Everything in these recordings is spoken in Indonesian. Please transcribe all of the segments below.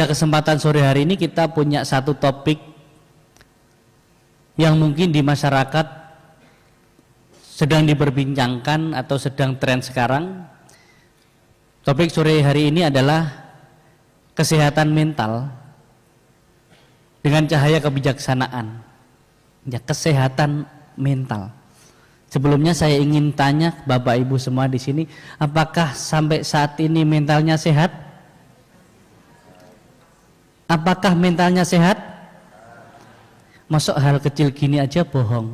Pada kesempatan sore hari ini kita punya satu topik yang mungkin di masyarakat sedang diperbincangkan atau sedang tren sekarang. Topik sore hari ini adalah kesehatan mental dengan cahaya kebijaksanaan. Ya, kesehatan mental. Sebelumnya saya ingin tanya Bapak Ibu semua di sini, apakah sampai saat ini mentalnya sehat? Apakah mentalnya sehat? Masuk hal kecil gini aja bohong.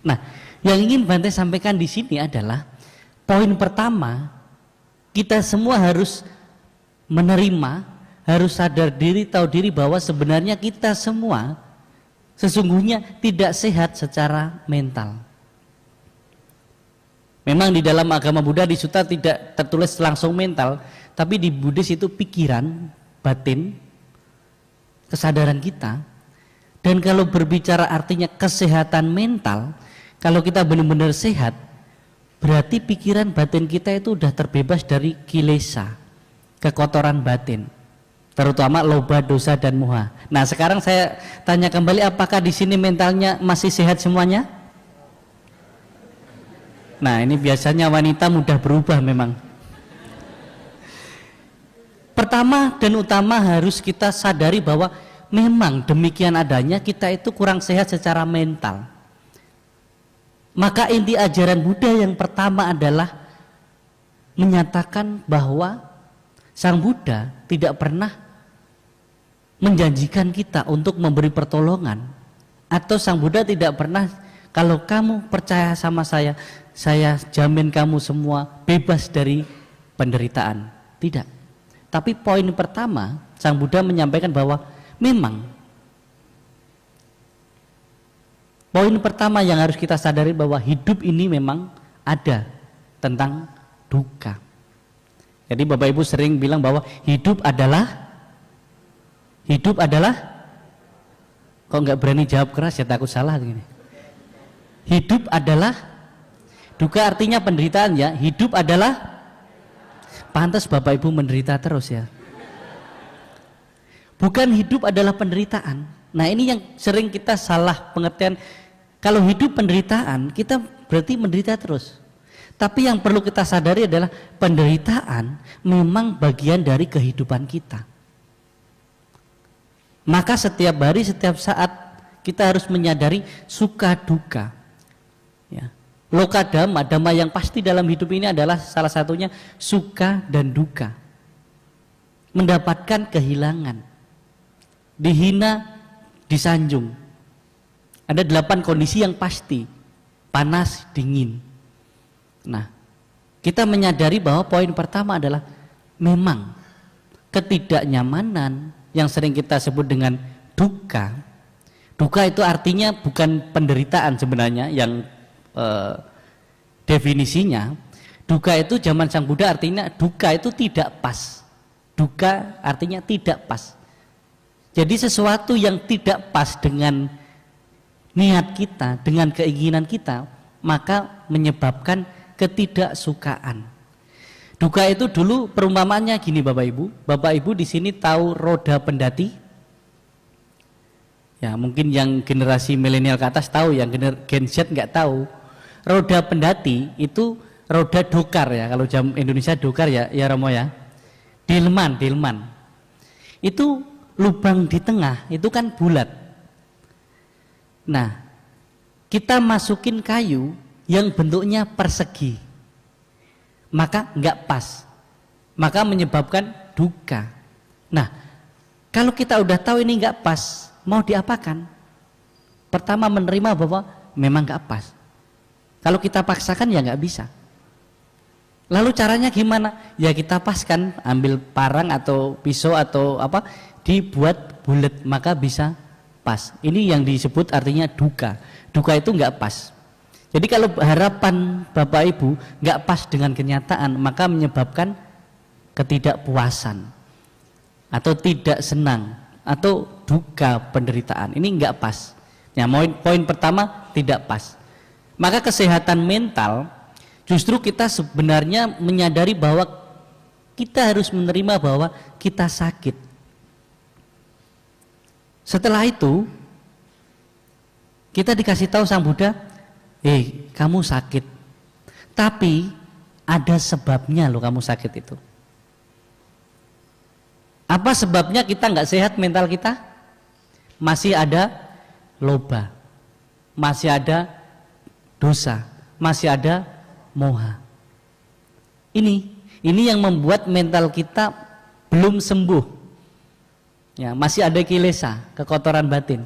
Nah, yang ingin Bante sampaikan di sini adalah poin pertama, kita semua harus menerima, harus sadar diri, tahu diri bahwa sebenarnya kita semua sesungguhnya tidak sehat secara mental. Memang di dalam agama Buddha di Sutta tidak tertulis langsung mental, tapi di Buddhis itu pikiran, batin, kesadaran kita. Dan kalau berbicara artinya kesehatan mental, kalau kita benar-benar sehat, berarti pikiran batin kita itu sudah terbebas dari kilesa, kekotoran batin, terutama loba, dosa, dan moha. Nah, sekarang saya tanya kembali, apakah di sini mentalnya masih sehat semuanya? Nah, ini biasanya wanita mudah berubah memang. Pertama dan utama harus kita sadari bahwa memang demikian adanya kita itu kurang sehat secara mental. Maka inti ajaran Buddha yang pertama adalah menyatakan bahwa Sang Buddha tidak pernah menjanjikan kita untuk memberi pertolongan, atau Sang Buddha tidak pernah, kalau kamu percaya sama saya jamin kamu semua bebas dari penderitaan. Tidak. Tapi poin pertama, Sang Buddha menyampaikan bahwa memang poin pertama yang harus kita sadari bahwa hidup ini memang ada tentang duka. Jadi Bapak Ibu sering bilang bahwa hidup adalah kok nggak berani jawab keras ya, takut salah gini. Hidup adalah duka, artinya penderitaan ya. Hidup adalah, pantas Bapak Ibu menderita terus ya. Bukan hidup adalah penderitaan. Nah, ini yang sering kita salah pengertian. Kalau hidup penderitaan, kita berarti menderita terus. Tapi yang perlu kita sadari adalah penderitaan memang bagian dari kehidupan kita. Maka setiap hari, setiap saat kita harus menyadari suka duka. Ya. Loka dhamma, dhamma yang pasti dalam hidup ini adalah salah satunya suka dan duka. Mendapatkan kehilangan, dihina, disanjung. Ada 8 kondisi yang pasti, panas, dingin. Nah, kita menyadari bahwa poin pertama adalah memang ketidaknyamanan yang sering kita sebut dengan duka. Duka itu artinya bukan penderitaan sebenarnya yang definisinya. Duka itu zaman Sang Buddha artinya duka itu tidak pas. Duka artinya tidak pas. Jadi sesuatu yang tidak pas dengan niat kita, dengan keinginan kita, maka menyebabkan ketidaksukaan. Duka itu dulu perumpamaannya gini Bapak Ibu. Bapak Ibu di sini tahu roda pendati? Ya, mungkin yang generasi milenial ke atas tahu, yang Gen Z nggak tahu. Roda pendati itu roda dokar ya, kalau jam Indonesia dokar ya, ya Romo ya. Delman. Itu lubang di tengah itu kan bulat. Nah, kita masukin kayu yang bentuknya persegi, maka nggak pas, maka menyebabkan duka. Nah, kalau kita udah tahu ini nggak pas, mau diapakan? Pertama menerima bahwa memang nggak pas. Kalau kita paksakan ya nggak bisa. Lalu caranya gimana? Ya kita paskan, ambil parang atau pisau atau apa, dibuat bulat, maka bisa pas. Ini yang disebut artinya duka. Duka itu nggak pas. Jadi kalau harapan Bapak Ibu nggak pas dengan kenyataan, maka menyebabkan ketidakpuasan atau tidak senang atau duka, penderitaan. Ini nggak pas. Ya, poin pertama tidak pas. Maka kesehatan mental justru kita sebenarnya menyadari bahwa Kita harus menerima bahwa kita sakit. Setelah itu kita dikasih tahu Sang Buddha, kamu sakit, tapi ada sebabnya loh kamu sakit itu. Apa sebabnya kita nggak sehat mental kita? Masih ada loba, masih ada dosa, masih ada moha. Ini yang membuat mental kita belum sembuh. Ya, masih ada kilesa, kekotoran batin.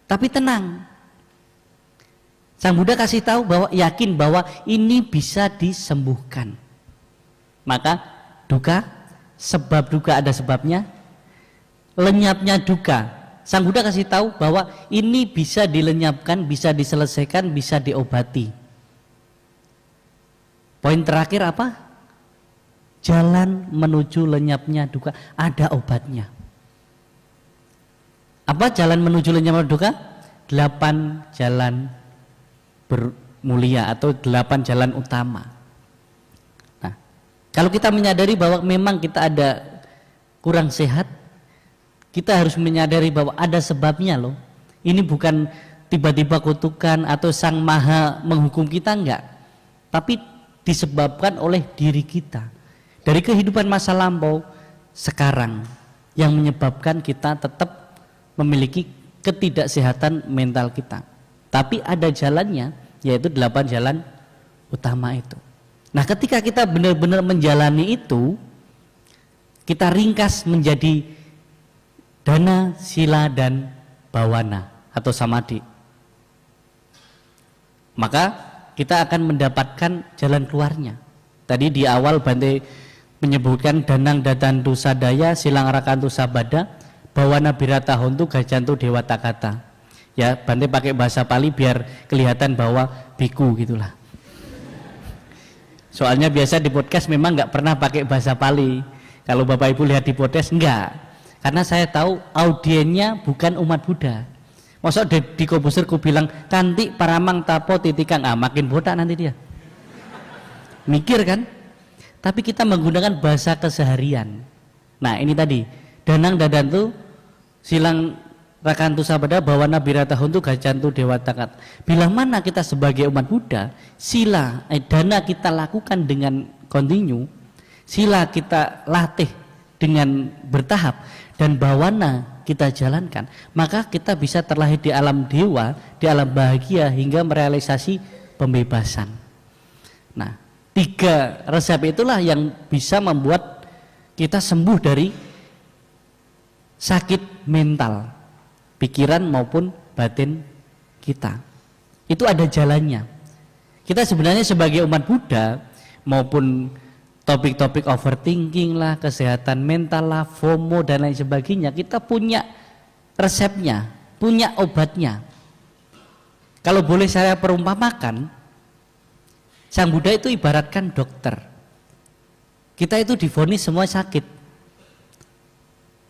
Tapi tenang. Sang Buddha kasih tahu bahwa yakin bahwa ini bisa disembuhkan. Maka duka, sebab duka ada sebabnya. Lenyapnya duka, Sang Buddha kasih tahu bahwa ini bisa dilenyapkan, bisa diselesaikan, bisa diobati. Poin terakhir apa? Jalan menuju lenyapnya duka, ada obatnya. Apa jalan menuju lenyapnya duka? 8 jalan bermulia atau 8 jalan utama. Nah, kalau kita menyadari bahwa memang kita ada kurang sehat, kita harus menyadari bahwa ada sebabnya loh. Ini bukan tiba-tiba kutukan atau Sang Maha menghukum kita, enggak. Tapi disebabkan oleh diri kita. Dari kehidupan masa lampau sekarang yang menyebabkan kita tetap memiliki ketidaksehatan mental kita. Tapi ada jalannya, yaitu 8 jalan utama itu. Nah, ketika kita benar-benar menjalani itu, kita ringkas menjadi dana, sila, dan bawana atau samadhi. Maka kita akan mendapatkan jalan keluarnya. Tadi di awal Bante menyebutkan danang datantu sadaya, silang rakantu sabada, bawana birata hontu gajantu dewata kata. Ya, Bante pakai bahasa Pali biar kelihatan bahwa biku gitulah. Soalnya biasa di podcast memang nggak pernah pakai bahasa Pali. Kalau Bapak Ibu lihat di podcast enggak. Karena saya tahu audiennya bukan umat Buddha. Masa di komposerku bilang kanti paramang tapo titikang, makin botak nanti dia. Mikir kan? Tapi kita menggunakan bahasa keseharian. Nah, ini tadi danang dadantu silang rakantu sabada bawana birata hontu gajantu dewata kat. Bila mana kita sebagai umat Buddha, sila dana kita lakukan dengan kontinu, sila kita latih dengan bertahap, dan bawana kita jalankan, maka kita bisa terlahir di alam dewa, di alam bahagia hingga merealisasi pembebasan. Nah, 3 resep itulah yang bisa membuat kita sembuh dari sakit mental, pikiran maupun batin kita. Itu ada jalannya. Kita sebenarnya sebagai umat Buddha maupun topik-topik overthinking lah, kesehatan mental lah, FOMO dan lain sebagainya, kita punya resepnya, punya obatnya. Kalau boleh saya perumpamakan, Sang Buddha itu ibaratkan dokter. Kita itu divonis semua sakit.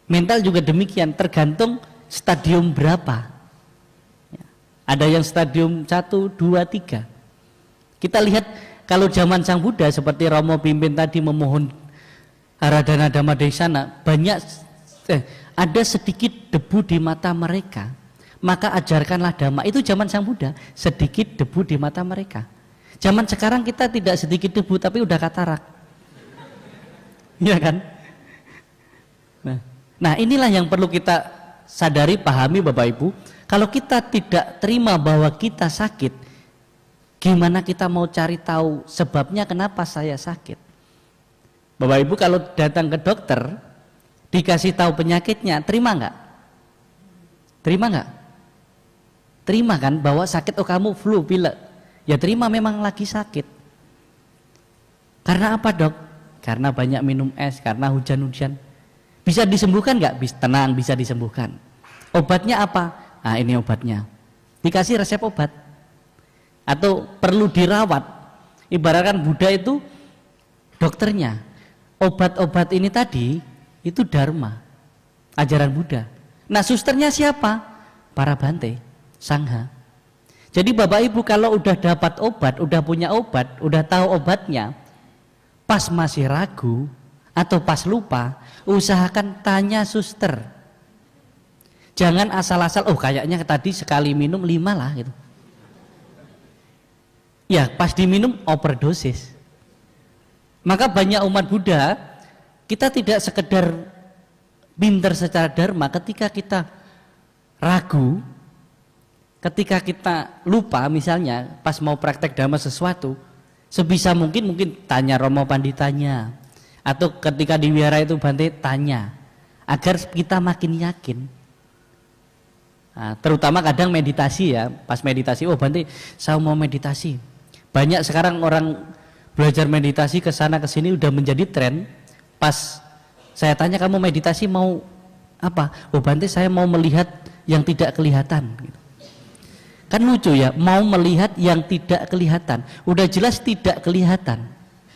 Mental juga demikian, tergantung stadium berapa. Ada yang stadium 1, 2, 3. Kita lihat kalau zaman Sang Buddha seperti Romo pimpin tadi memohon Aradhana Dhamma Desana, banyak ada sedikit debu di mata mereka, maka ajarkanlah Dhamma. Itu zaman Sang Buddha, sedikit debu di mata mereka. Zaman sekarang kita tidak sedikit debu tapi udah katarak. Iya kan? Nah, inilah yang perlu kita sadari, pahami Bapak Ibu. Kalau kita tidak terima bahwa kita sakit, gimana kita mau cari tahu sebabnya kenapa saya sakit? Bapak Ibu kalau datang ke dokter, dikasih tahu penyakitnya, terima nggak? Terima nggak? Terima kan bahwa sakit, oh kamu flu, pilek. Ya terima, memang lagi sakit. Karena apa dok? Karena banyak minum es, karena hujan-hujan. Bisa disembuhkan nggak? Tenang, bisa disembuhkan. Obatnya apa? Nah ini obatnya. Dikasih resep obat. Atau perlu dirawat. Ibaratkan Buddha itu dokternya. Obat-obat ini tadi itu dharma, ajaran Buddha. Nah susternya siapa? Para Bante, Sangha. Jadi Bapak Ibu kalau udah dapat obat, udah punya obat, udah tahu obatnya, pas masih ragu, atau pas lupa, usahakan tanya suster. Jangan asal-asal, oh kayaknya tadi sekali minum 5 lah gitu. Ya pas diminum overdosis. Maka banyak umat Buddha, kita tidak sekedar pinter secara dharma, ketika kita ragu, ketika kita lupa misalnya pas mau praktek dharma sesuatu, sebisa mungkin tanya Romo Panditanya, atau ketika di wihara itu Bante tanya, agar kita makin yakin. Nah, terutama kadang meditasi ya, pas meditasi, oh Bante saya mau meditasi. Banyak sekarang orang belajar meditasi ke sana ke sini udah menjadi tren. Pas saya tanya kamu meditasi mau apa? Oh Bante saya mau melihat yang tidak kelihatan. Kan lucu ya, mau melihat yang tidak kelihatan. Udah jelas tidak kelihatan,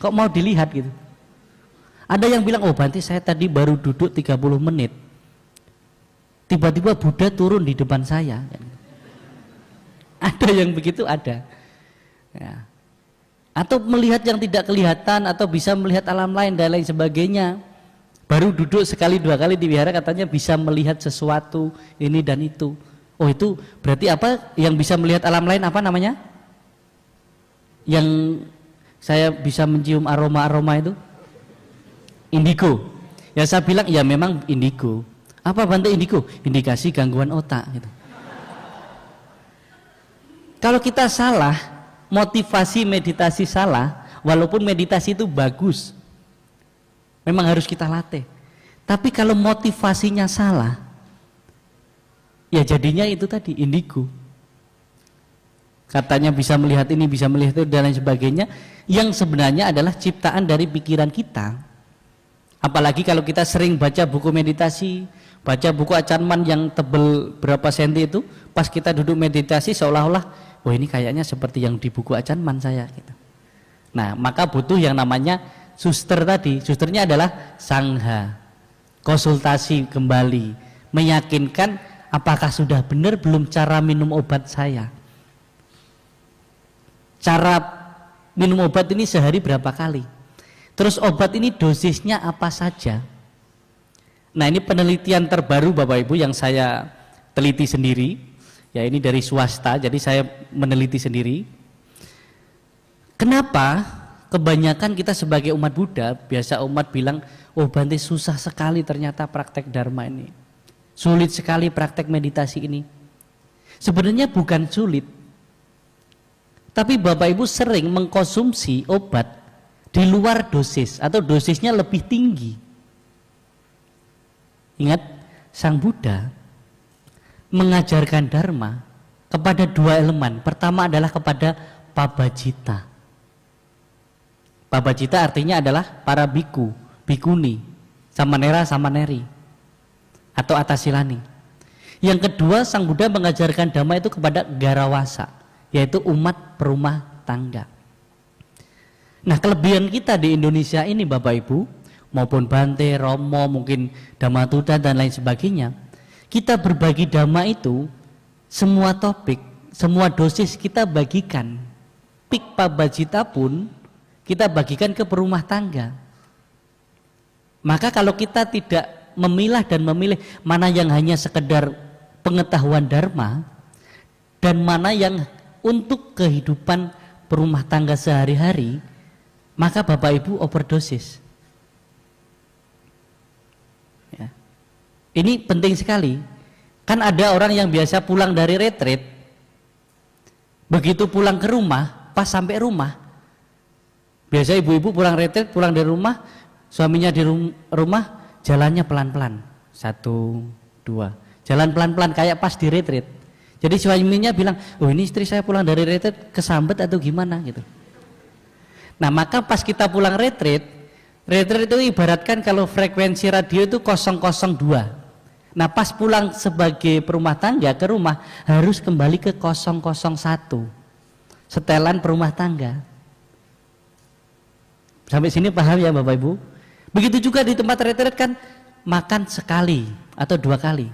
kok mau dilihat gitu. Ada yang bilang, oh Bante saya tadi baru duduk 30 menit, tiba-tiba Buddha turun di depan saya. Ada yang begitu, ada ya. Atau melihat yang tidak kelihatan, atau bisa melihat alam lain dan lain sebagainya. Baru duduk sekali 2 kali di wihara katanya bisa melihat sesuatu ini dan itu. Oh itu berarti apa? Yang bisa melihat alam lain apa namanya? Yang saya bisa mencium aroma-aroma itu? Indigo. Ya saya bilang ya memang indigo. Apa Bante indigo? Indikasi gangguan otak gitu. Kalau kita salah, motivasi meditasi salah, walaupun meditasi itu bagus, memang harus kita latih. Tapi kalau motivasinya salah, ya jadinya itu tadi indigo. Katanya bisa melihat ini, bisa melihat itu dan lain sebagainya, yang sebenarnya adalah ciptaan dari pikiran kita. Apalagi kalau kita sering baca buku meditasi, baca buku Achanman yang tebel berapa senti itu, pas kita duduk meditasi seolah-olah, oh ini kayaknya seperti yang di buku Achanman saya gitu. Nah maka butuh yang namanya suster tadi. Susternya adalah sangha, konsultasi kembali, meyakinkan apakah sudah benar belum cara minum obat saya, cara minum obat ini sehari berapa kali, terus obat ini dosisnya apa saja. Nah ini penelitian terbaru Bapak Ibu yang saya teliti sendiri, ya ini dari swasta, jadi saya meneliti sendiri. Kenapa kebanyakan kita sebagai umat Buddha, biasa umat bilang, oh Bante susah sekali ternyata praktek dharma ini, sulit sekali praktek meditasi ini. Sebenarnya bukan sulit, tapi Bapak Ibu sering mengkonsumsi obat di luar dosis atau dosisnya lebih tinggi. Ingat, Sang Buddha mengajarkan dharma kepada 2 elemen. Pertama adalah kepada pabajita. Pabajita artinya adalah para biku, bikuni, samanera, samaneri, atau atasilani. Yang kedua, Sang Buddha mengajarkan dhamma itu kepada garawasa, yaitu umat perumah tangga. Nah kelebihan kita di Indonesia ini Bapak Ibu, maupun Bante, Romo, mungkin Dhamatuta dan lain sebagainya, kita berbagi dhamma itu, semua topik, semua dosis kita bagikan. Pik pabajita pun kita bagikan ke perumah tangga. Maka kalau kita tidak memilah dan memilih mana yang hanya sekedar pengetahuan dharma dan mana yang untuk kehidupan perumah tangga sehari-hari, maka Bapak Ibu overdosis. Ya. Ini penting sekali. Kan ada orang yang biasa pulang dari retreat, begitu pulang ke rumah, pas sampai rumah, biasa ibu-ibu pulang retreat, pulang dari rumah, suaminya di rumah, jalannya pelan-pelan, 1, 2, jalan pelan-pelan kayak pas di retreat. Jadi suaminya bilang, oh ini istri saya pulang dari retreat kesambet atau gimana gitu. Nah maka pas kita pulang retreat itu ibaratkan kalau frekuensi radio itu 002. Nah pas pulang sebagai perumah tangga ke rumah harus kembali ke 001, setelan perumah tangga. Sampai sini paham ya Bapak Ibu? Begitu juga di tempat retreat kan makan sekali atau 2 kali.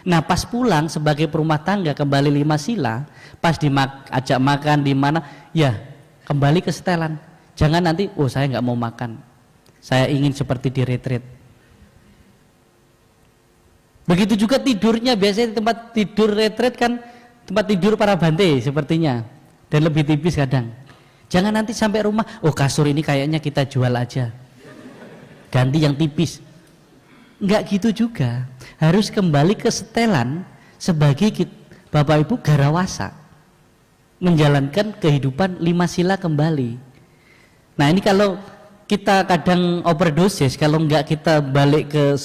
Nah pas pulang sebagai perumah tangga kembali 5 sila, pas ajak makan di mana, ya kembali ke setelan. Jangan nanti, oh saya nggak mau makan. Saya ingin seperti di retreat. Begitu juga tidurnya, biasanya tempat tidur retreat kan tempat tidur para bante sepertinya, dan lebih tipis kadang. Jangan nanti sampai rumah, oh kasur ini kayaknya kita jual aja, ganti yang tipis. Enggak gitu juga, harus kembali ke setelan sebagai Bapak Ibu garawasa, menjalankan kehidupan 5 sila kembali. Nah ini kalau kita kadang overdosis, kalau enggak kita balik ke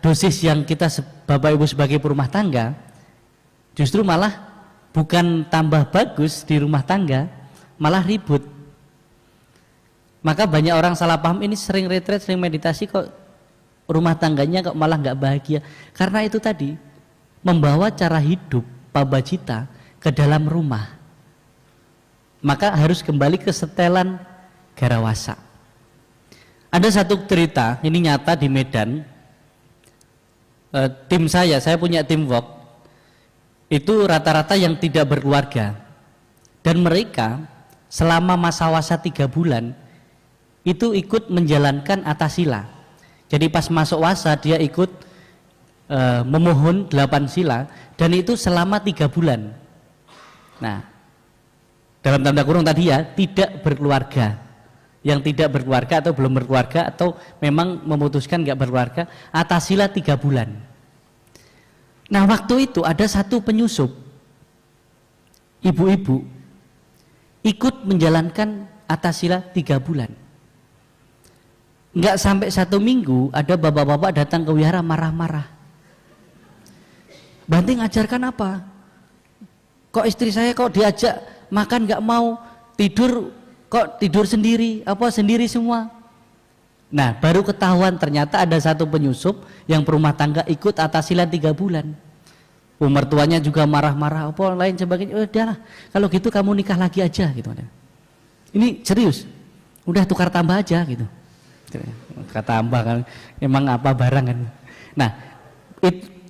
dosis yang kita Bapak Ibu sebagai perumah tangga, justru malah bukan tambah bagus di rumah tangga, malah ribut. Maka banyak orang salah paham, ini sering retreat, sering meditasi kok rumah tangganya kok malah nggak bahagia. Karena itu tadi, membawa cara hidup pabajita ke dalam rumah. Maka harus kembali ke setelan garawasa. Ada satu cerita, ini nyata di Medan. Tim saya punya tim work, itu rata-rata yang tidak berkeluarga, dan mereka selama masa wasa 3 bulan itu ikut menjalankan atasila. Jadi pas masuk wasa dia ikut memohon 8 sila, dan itu selama 3 bulan. Nah, dalam tanda kurung tadi ya, tidak berkeluarga. Yang tidak berkeluarga atau belum berkeluarga atau memang memutuskan nggak berkeluarga, atasila 3 bulan. Nah waktu itu ada satu penyusup ibu-ibu ikut menjalankan atasila 3 bulan. Nggak sampai 1 minggu ada bapak-bapak datang ke wihara marah-marah. Bante ngajarkan apa? Kok istri saya kok diajak makan nggak mau, tidur kok tidur sendiri, sendiri semua. Nah baru ketahuan ternyata ada satu penyusup yang perumah tangga ikut atasila 3 bulan. Mertuanya juga marah-marah, lain sebagainya. Udahlah, kalau gitu kamu nikah lagi aja gitu. Ini serius, udah tukar tambah aja gitu. Tukar tambah kan, emang apa barang kan. Nah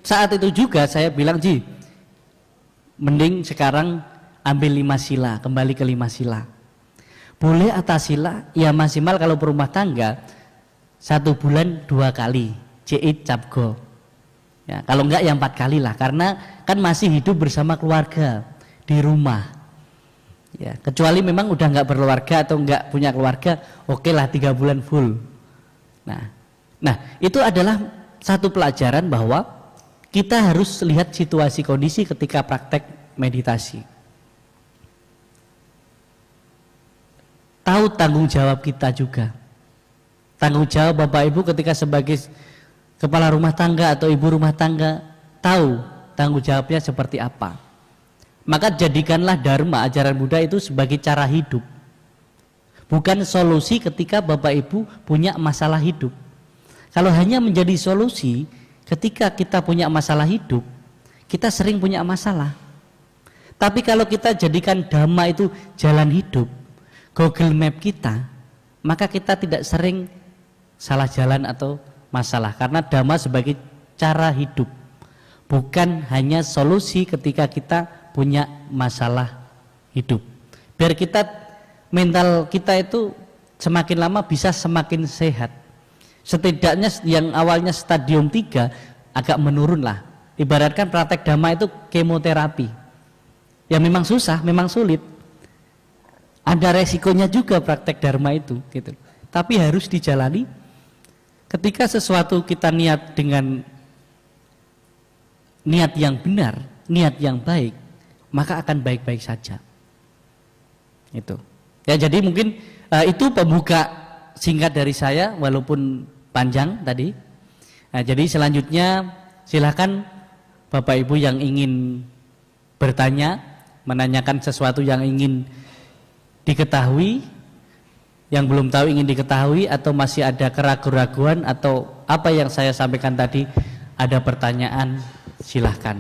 saat itu juga saya bilang, Ji, mending sekarang ambil 5 sila, kembali ke 5 sila. Boleh atasila, ya maksimal kalau berumah tangga 1 bulan 2 kali, jeit capgo. Ya, kalau enggak ya 4 kali lah, karena kan masih hidup bersama keluarga di rumah. Ya, kecuali memang udah enggak berkeluarga atau enggak punya keluarga, oke lah 3 bulan full. Nah itu adalah satu pelajaran bahwa kita harus lihat situasi kondisi ketika praktek meditasi. Tahu tanggung jawab kita juga. Tanggung jawab Bapak Ibu ketika sebagai kepala rumah tangga atau ibu rumah tangga, tahu tanggung jawabnya seperti apa. Maka jadikanlah Dharma, ajaran Buddha itu sebagai cara hidup, bukan solusi ketika Bapak Ibu punya masalah hidup. Kalau hanya menjadi solusi ketika kita punya masalah hidup, kita sering punya masalah. Tapi kalau kita jadikan Dhamma itu jalan hidup, Google Map kita, maka kita tidak sering salah jalan atau masalah, karena Dhamma sebagai cara hidup, bukan hanya solusi ketika kita punya masalah hidup. Biar kita, mental kita itu semakin lama bisa semakin sehat. Setidaknya yang awalnya stadium 3 agak menurun lah. Ibaratkan praktek Dhamma itu kemoterapi. Ya memang susah, memang sulit. Ada resikonya juga praktek Dharma itu gitu. Tapi harus dijalani. Ketika sesuatu kita niat dengan niat yang benar, niat yang baik, maka akan baik-baik saja. Itu. Ya jadi mungkin itu pembuka singkat dari saya, walaupun panjang tadi. Nah, jadi selanjutnya silakan Bapak Ibu yang ingin bertanya, menanyakan sesuatu yang ingin diketahui, yang belum tahu ingin diketahui, atau masih ada keraguan-raguan atau apa yang saya sampaikan tadi, ada pertanyaan, silahkan.